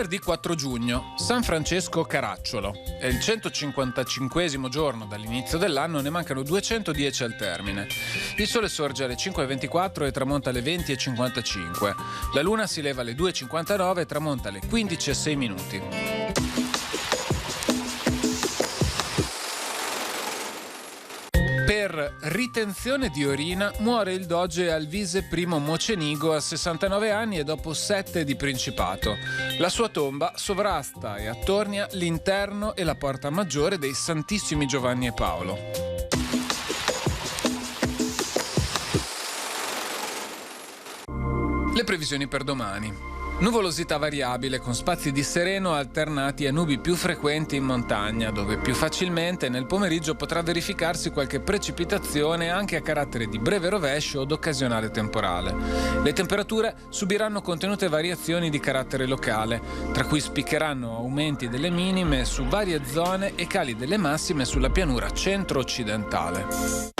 Venerdì 4 giugno, San Francesco Caracciolo. È il 155esimo giorno dall'inizio dell'anno, ne mancano 210 al termine. Il sole sorge alle 5:24 e tramonta alle 20:55. La luna si leva alle 2:59 e tramonta alle 15:06. Per ritenzione di orina muore il doge Alvise I Mocenigo a 69 anni e dopo 7 di principato. La sua tomba sovrasta e attornia l'interno e la porta maggiore dei Santissimi Giovanni e Paolo. Le previsioni per domani. Nuvolosità variabile con spazi di sereno alternati a nubi più frequenti in montagna, dove più facilmente nel pomeriggio potrà verificarsi qualche precipitazione anche a carattere di breve rovescio o d'occasionale temporale. Le temperature subiranno contenute variazioni di carattere locale, tra cui spiccheranno aumenti delle minime su varie zone e cali delle massime sulla pianura centro-occidentale.